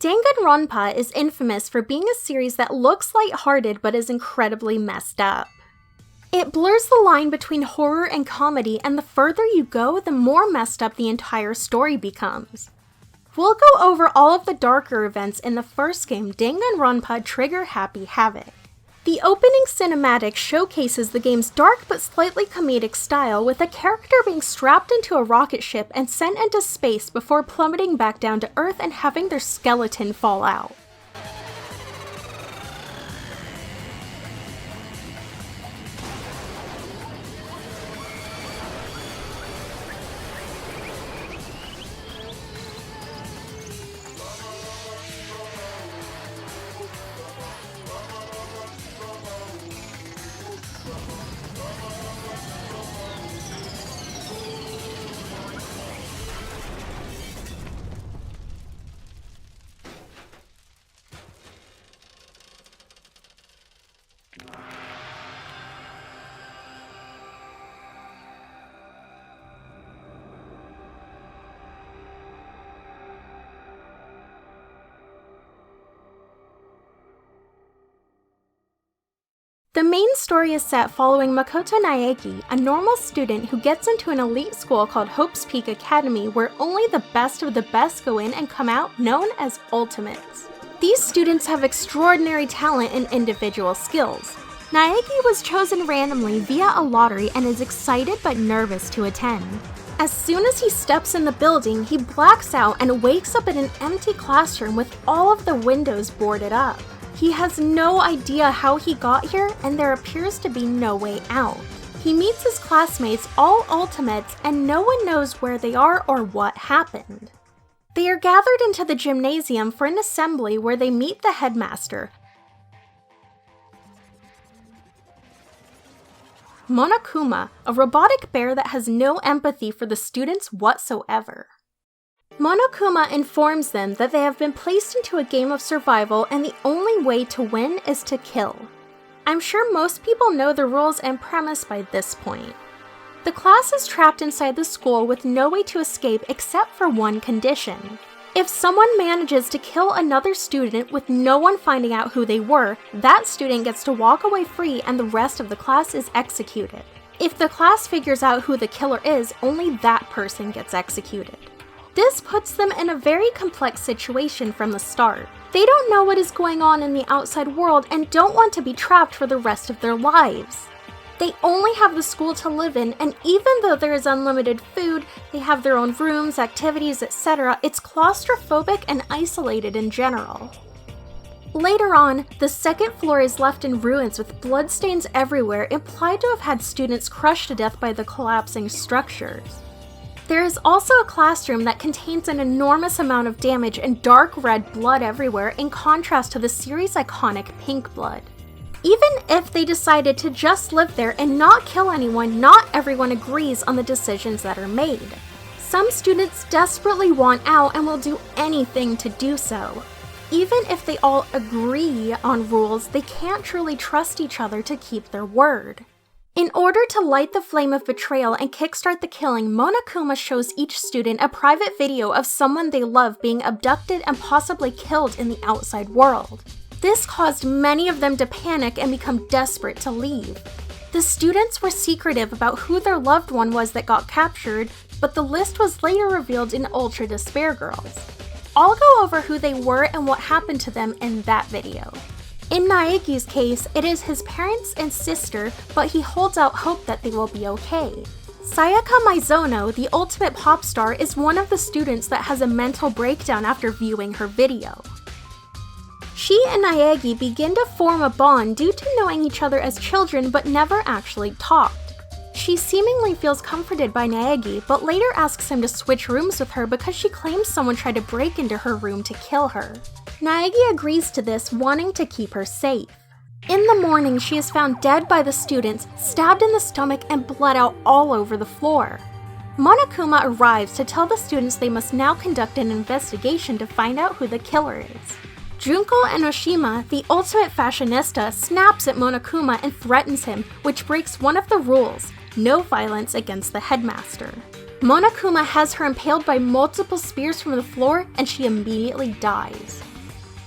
Danganronpa is infamous for being a series that looks lighthearted but is incredibly messed up. It blurs the line between horror and comedy, and the further you go, the more messed up the entire story becomes. We'll go over all of the darker events in the first game, Danganronpa Trigger Happy Havoc. The opening cinematic showcases the game's dark but slightly comedic style, with a character being strapped into a rocket ship and sent into space before plummeting back down to Earth and having their skeleton fall out. The main story is set following Makoto Naegi, a normal student who gets into an elite school called Hope's Peak Academy, where only the best of the best go in and come out, known as Ultimates. These students have extraordinary talent and individual skills. Naegi was chosen randomly via a lottery and is excited but nervous to attend. As soon as he steps in the building, he blacks out and wakes up in an empty classroom with all of the windows boarded up. He has no idea how he got here, and there appears to be no way out. He meets his classmates, all Ultimates, and no one knows where they are or what happened. They are gathered into the gymnasium for an assembly where they meet the headmaster, Monokuma, a robotic bear that has no empathy for the students whatsoever. Monokuma informs them that they have been placed into a game of survival and the only way to win is to kill. I'm sure most people know the rules and premise by this point. The class is trapped inside the school with no way to escape except for one condition. If someone manages to kill another student with no one finding out who they were, that student gets to walk away free and the rest of the class is executed. If the class figures out who the killer is, only that person gets executed. This puts them in a very complex situation from the start. They don't know what is going on in the outside world and don't want to be trapped for the rest of their lives. They only have the school to live in, and even though there is unlimited food, they have their own rooms, activities, etc., it's claustrophobic and isolated in general. Later on, the second floor is left in ruins with bloodstains everywhere, implied to have had students crushed to death by the collapsing structures. There is also a classroom that contains an enormous amount of damage and dark red blood everywhere, in contrast to the series' iconic pink blood. Even if they decided to just live there and not kill anyone, not everyone agrees on the decisions that are made. Some students desperately want out and will do anything to do so. Even if they all agree on rules, they can't truly trust each other to keep their word. In order to light the flame of betrayal and kickstart the killing, Monokuma shows each student a private video of someone they love being abducted and possibly killed in the outside world. This caused many of them to panic and become desperate to leave. The students were secretive about who their loved one was that got captured, but the list was later revealed in Ultra Despair Girls. I'll go over who they were and what happened to them in that video. In Naegi's case, it is his parents and sister, but he holds out hope that they will be okay. Sayaka Maizono, the ultimate pop star, is one of the students that has a mental breakdown after viewing her video. She and Naegi begin to form a bond due to knowing each other as children but never actually talked. She seemingly feels comforted by Naegi, but later asks him to switch rooms with her because she claims someone tried to break into her room to kill her. Naegi agrees to this, wanting to keep her safe. In the morning, she is found dead by the students, stabbed in the stomach and bled out all over the floor. Monokuma arrives to tell the students they must now conduct an investigation to find out who the killer is. Junko Enoshima, the ultimate fashionista, snaps at Monokuma and threatens him, which breaks one of the rules: no violence against the headmaster. Monokuma has her impaled by multiple spears from the floor and she immediately dies.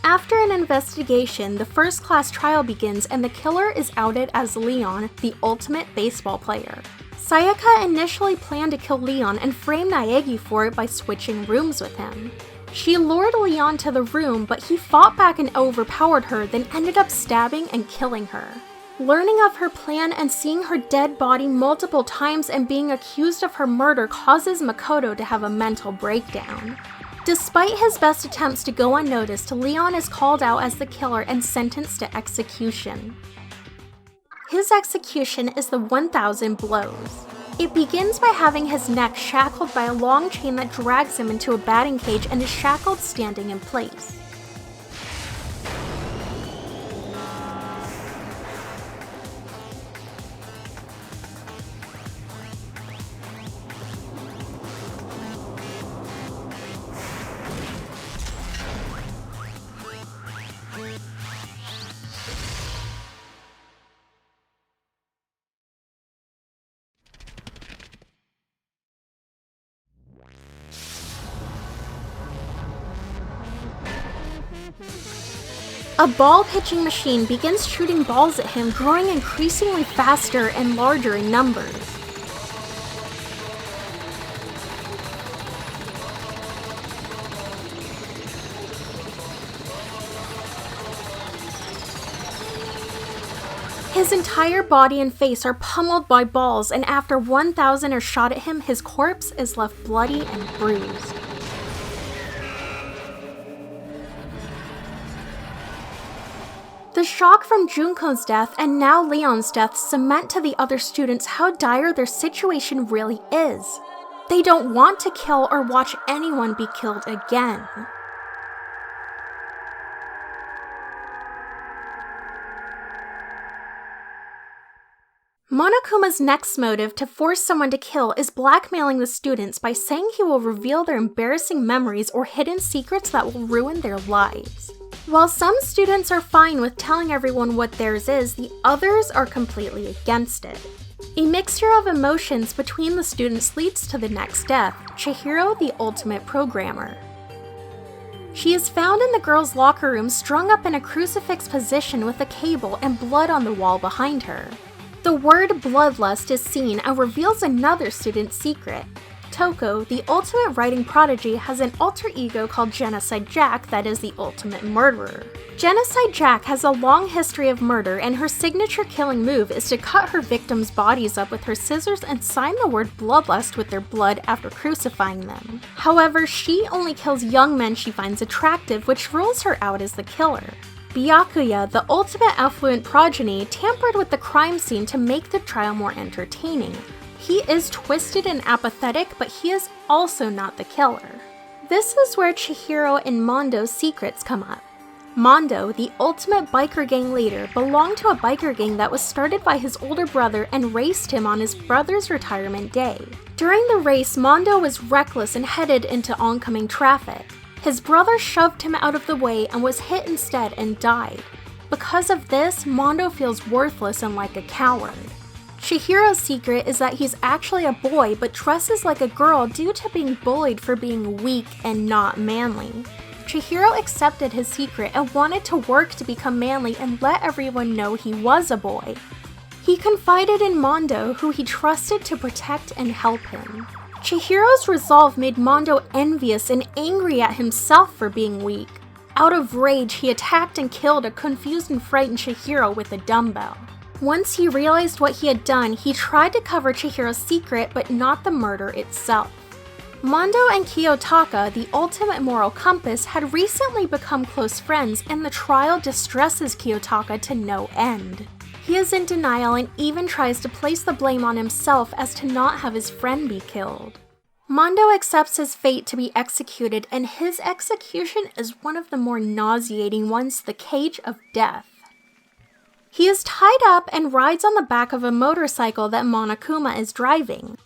After an investigation, the first-class trial begins and the killer is outed as Leon, the ultimate baseball player. Sayaka initially planned to kill Leon and frame Naegi for it by switching rooms with him. She lured Leon to the room, but he fought back and overpowered her, then ended up stabbing and killing her. Learning of her plan and seeing her dead body multiple times and being accused of her murder causes Makoto to have a mental breakdown. Despite his best attempts to go unnoticed, Leon is called out as the killer and sentenced to execution. His execution is the 1,000 blows. It begins by having his neck shackled by a long chain that drags him into a batting cage and is shackled standing in place. A ball pitching machine begins shooting balls at him, growing increasingly faster and larger in numbers. His entire body and face are pummeled by balls, and after 1,000 are shot at him, his corpse is left bloody and bruised. The shock from Junko's death and now Leon's death cement to the other students how dire their situation really is. They don't want to kill or watch anyone be killed again. Monokuma's next motive to force someone to kill is blackmailing the students by saying he will reveal their embarrassing memories or hidden secrets that will ruin their lives. While some students are fine with telling everyone what theirs is, the others are completely against it. A mixture of emotions between the students leads to the next death, Chihiro, the ultimate programmer. She is found in the girls' locker room strung up in a crucifix position with a cable and blood on the wall behind her. The word bloodlust is seen and reveals another student's secret. Toko, the ultimate writing prodigy, has an alter ego called Genocide Jack that is the ultimate murderer. Genocide Jack has a long history of murder, and her signature killing move is to cut her victims' bodies up with her scissors and sign the word bloodlust with their blood after crucifying them. However, she only kills young men she finds attractive, which rules her out as the killer. Byakuya, the ultimate affluent progeny, tampered with the crime scene to make the trial more entertaining. He is twisted and apathetic, but he is also not the killer. This is where Chihiro and Mondo's secrets come up. Mondo, the ultimate biker gang leader, belonged to a biker gang that was started by his older brother and raced him on his brother's retirement day. During the race, Mondo was reckless and headed into oncoming traffic. His brother shoved him out of the way and was hit instead and died. Because of this, Mondo feels worthless and like a coward. Chihiro's secret is that he's actually a boy but dresses like a girl due to being bullied for being weak and not manly. Chihiro accepted his secret and wanted to work to become manly and let everyone know he was a boy. He confided in Mondo, who he trusted to protect and help him. Chihiro's resolve made Mondo envious and angry at himself for being weak. Out of rage, he attacked and killed a confused and frightened Chihiro with a dumbbell. Once he realized what he had done, he tried to cover Chihiro's secret, but not the murder itself. Mondo and Kiyotaka, the ultimate moral compass, had recently become close friends, and the trial distresses Kiyotaka to no end. He is in denial and even tries to place the blame on himself as to not have his friend be killed. Mondo accepts his fate to be executed, and his execution is one of the more nauseating ones, the cage of death. He is tied up and rides on the back of a motorcycle that Monokuma is driving.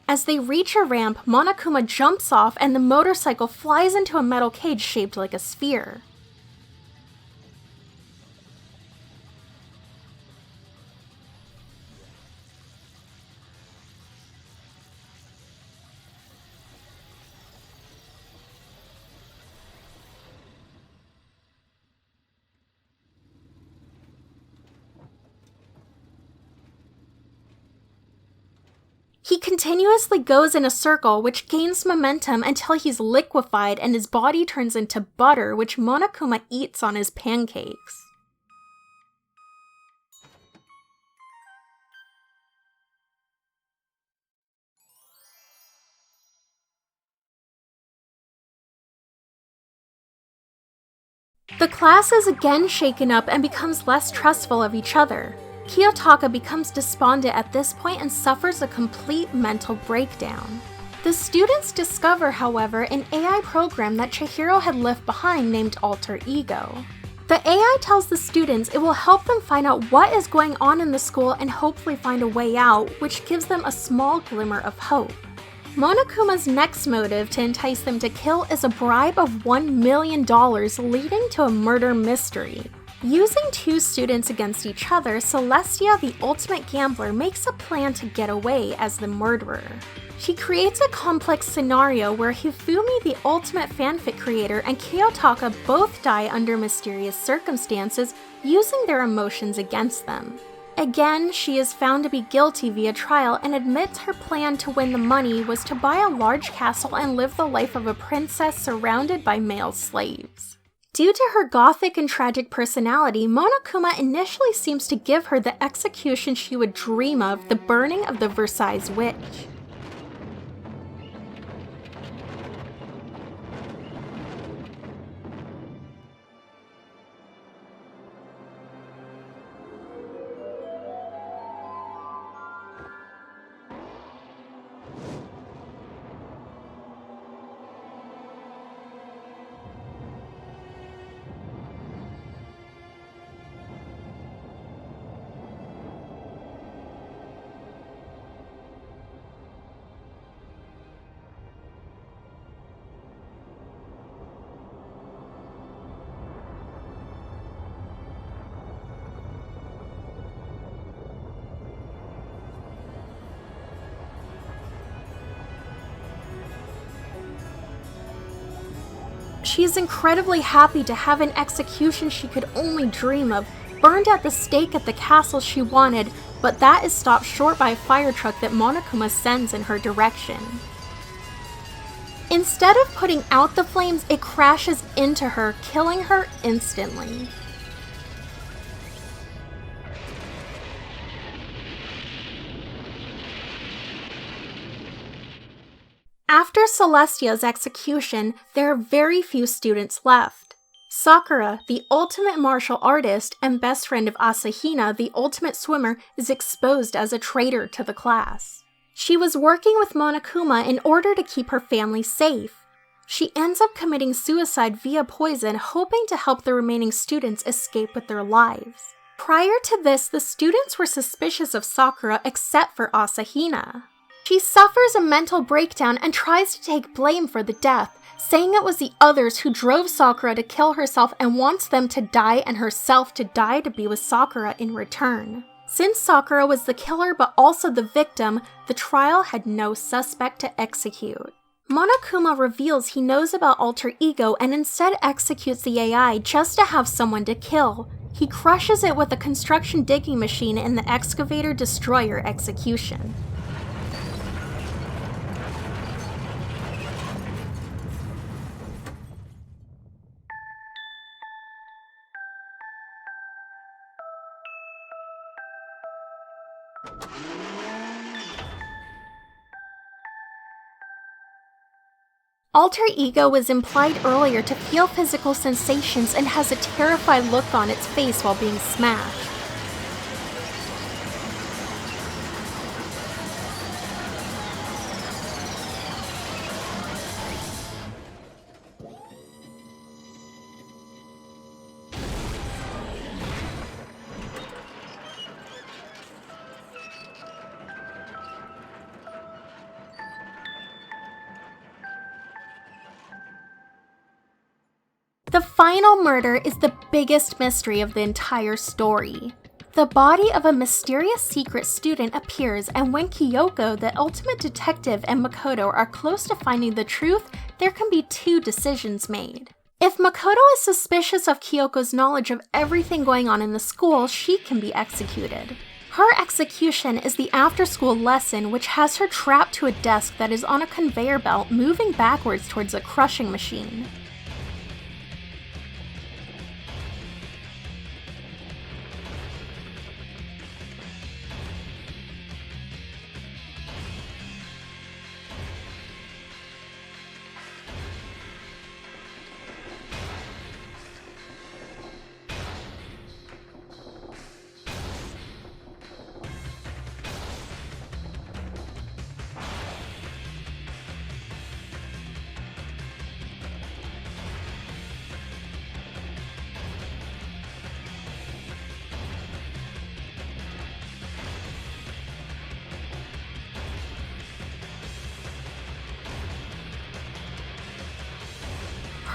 As they reach a ramp, Monokuma jumps off and the motorcycle flies into a metal cage shaped like a sphere. He continuously goes in a circle, which gains momentum until he's liquefied and his body turns into butter, which Monokuma eats on his pancakes. The class is again shaken up and becomes less trustful of each other. Kiyotaka becomes despondent at this point and suffers a complete mental breakdown. The students discover, however, an AI program that Chihiro had left behind named Alter Ego. The AI tells the students it will help them find out what is going on in the school and hopefully find a way out, which gives them a small glimmer of hope. Monokuma's next motive to entice them to kill is a bribe of $1 million leading to a murder mystery. Using two students against each other, Celestia, the ultimate gambler, makes a plan to get away as the murderer. She creates a complex scenario where Hifumi, the ultimate fanfic creator, and Kiyotaka both die under mysterious circumstances, using their emotions against them. Again, she is found to be guilty via trial and admits her plan to win the money was to buy a large castle and live the life of a princess surrounded by male slaves. Due to her gothic and tragic personality, Monokuma initially seems to give her the execution she would dream of, the burning of the Versailles Witch. She is incredibly happy to have an execution she could only dream of, burned at the stake at the castle she wanted, but that is stopped short by a fire truck that Monokuma sends in her direction. Instead of putting out the flames, it crashes into her, killing her instantly. After Celestia's execution, there are very few students left. Sakura, the ultimate martial artist and best friend of Asahina, the ultimate swimmer, is exposed as a traitor to the class. She was working with Monokuma in order to keep her family safe. She ends up committing suicide via poison, hoping to help the remaining students escape with their lives. Prior to this, the students were suspicious of Sakura except for Asahina. She suffers a mental breakdown and tries to take blame for the death, saying it was the others who drove Sakura to kill herself and wants them to die and herself to die to be with Sakura in return. Since Sakura was the killer but also the victim, the trial had no suspect to execute. Monokuma reveals he knows about Alter Ego and instead executes the AI just to have someone to kill. He crushes it with a construction digging machine in the excavator destroyer execution. Alter Ego was implied earlier to feel physical sensations and has a terrified look on its face while being smashed. The final murder is the biggest mystery of the entire story. The body of a mysterious secret student appears, and when Kyoko, the ultimate detective, and Makoto are close to finding the truth, there can be two decisions made. If Makoto is suspicious of Kyoko's knowledge of everything going on in the school, she can be executed. Her execution is the after-school lesson, which has her trapped to a desk that is on a conveyor belt moving backwards towards a crushing machine.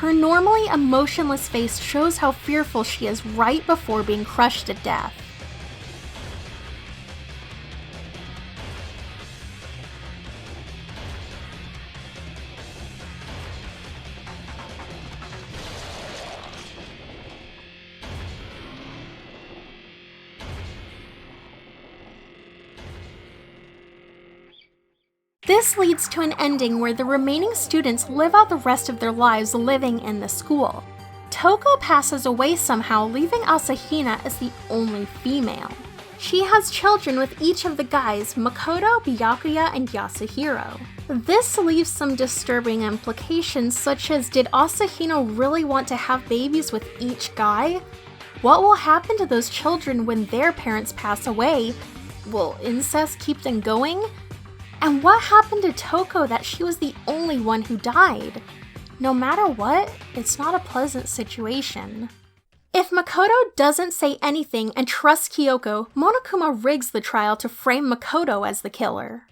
Her normally emotionless face shows how fearful she is right before being crushed to death. This leads to an ending where the remaining students live out the rest of their lives living in the school. Toko passes away somehow, leaving Asahina as the only female. She has children with each of the guys, Makoto, Byakuya, and Yasuhiro. This leaves some disturbing implications, such as, did Asahina really want to have babies with each guy? What will happen to those children when their parents pass away? Will incest keep them going? And what happened to Toko that she was the only one who died? No matter what, it's not a pleasant situation. If Makoto doesn't say anything and trusts Kyoko, Monokuma rigs the trial to frame Makoto as the killer.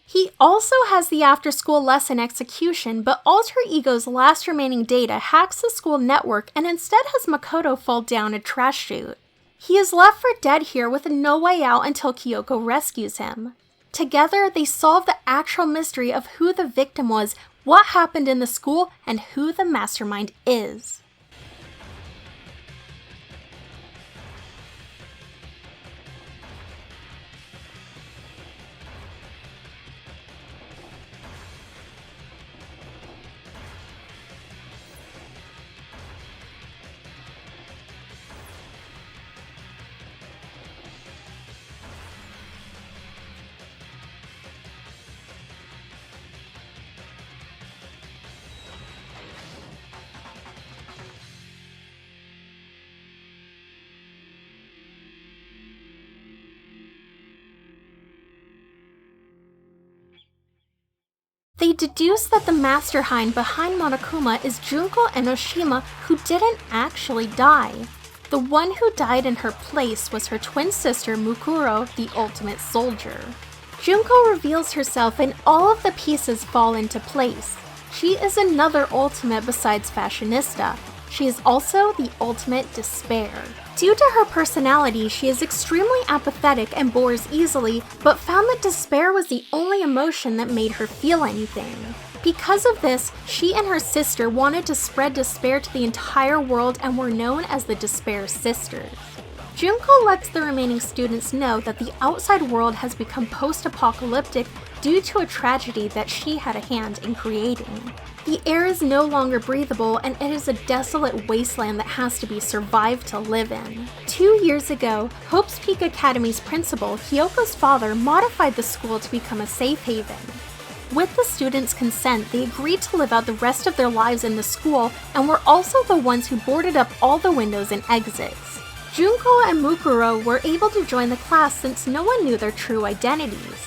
He also has the after-school lesson execution, but Alter Ego's last remaining data hacks the school network and instead has Makoto fall down a trash chute. He is left for dead here with no way out until Kyoko rescues him. Together, they solve the actual mystery of who the victim was, what happened in the school, and who the mastermind is. They deduce that the mastermind behind Monokuma is Junko Enoshima, who didn't actually die. The one who died in her place was her twin sister Mukuro, the ultimate soldier. Junko reveals herself and all of the pieces fall into place. She is another ultimate besides Fashionista. She is also the ultimate despair. Due to her personality, she is extremely apathetic and bores easily, but found that despair was the only emotion that made her feel anything. Because of this, she and her sister wanted to spread despair to the entire world and were known as the Despair Sisters. Junko lets the remaining students know that the outside world has become post-apocalyptic due to a tragedy that she had a hand in creating. The air is no longer breathable, and it is a desolate wasteland that has to be survived to live in. 2 years ago, Hope's Peak Academy's principal, Hyoko's father, modified the school to become a safe haven. With the students' consent, they agreed to live out the rest of their lives in the school and were also the ones who boarded up all the windows and exits. Junko and Mukuro were able to join the class since no one knew their true identities.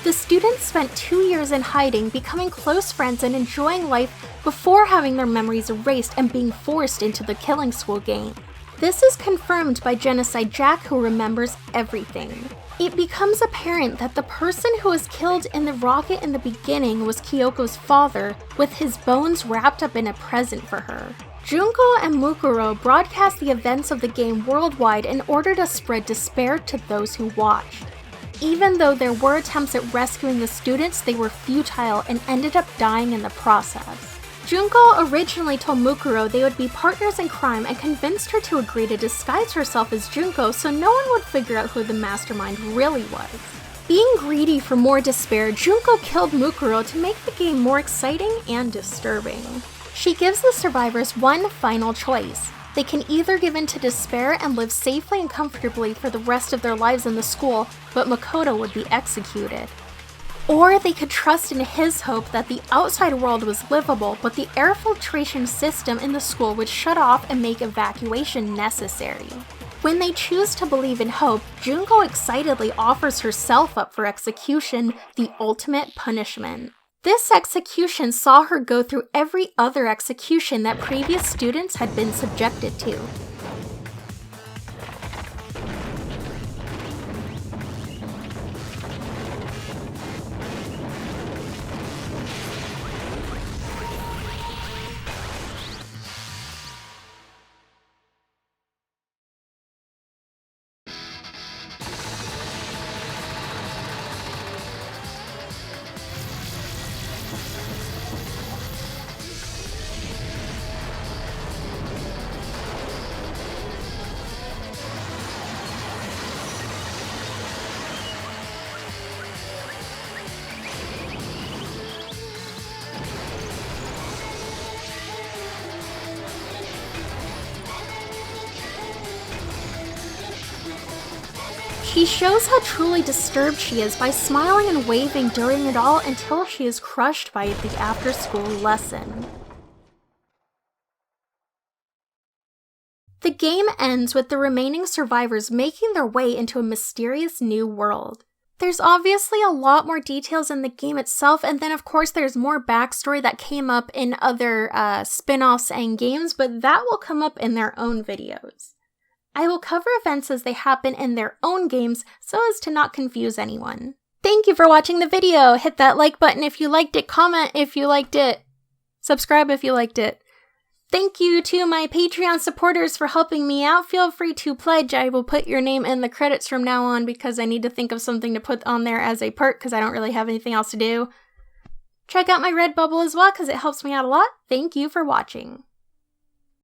The students spent 2 years in hiding, becoming close friends and enjoying life before having their memories erased and being forced into the Killing School game. This is confirmed by Genocide Jack, who remembers everything. It becomes apparent that the person who was killed in the rocket in the beginning was Kyoko's father, with his bones wrapped up in a present for her. Junko and Mukuro broadcast the events of the game worldwide in order to spread despair to those who watched. Even though there were attempts at rescuing the students, they were futile and ended up dying in the process. Junko originally told Mukuro they would be partners in crime and convinced her to agree to disguise herself as Junko so no one would figure out who the mastermind really was. Being greedy for more despair, Junko killed Mukuro to make the game more exciting and disturbing. She gives the survivors one final choice. They can either give in to despair and live safely and comfortably for the rest of their lives in the school, but Makoto would be executed. Or they could trust in his hope that the outside world was livable, but the air filtration system in the school would shut off and make evacuation necessary. When they choose to believe in hope, Junko excitedly offers herself up for execution, the ultimate punishment. This execution saw her go through every other execution that previous students had been subjected to. She shows how truly disturbed she is by smiling and waving during it all until she is crushed by the after-school lesson. The game ends with the remaining survivors making their way into a mysterious new world. There's obviously a lot more details in the game itself, and then of course there's more backstory that came up in other spin-offs and games, but that will come up in their own videos. I will cover events as they happen in their own games so as to not confuse anyone. Thank you for watching the video! Hit that like button if you liked it, comment if you liked it, subscribe if you liked it. Thank you to my Patreon supporters for helping me out. Feel free to pledge. I will put your name in the credits from now on because I need to think of something to put on there as a perk because I don't really have anything else to do. Check out my Redbubble as well because it helps me out a lot. Thank you for watching.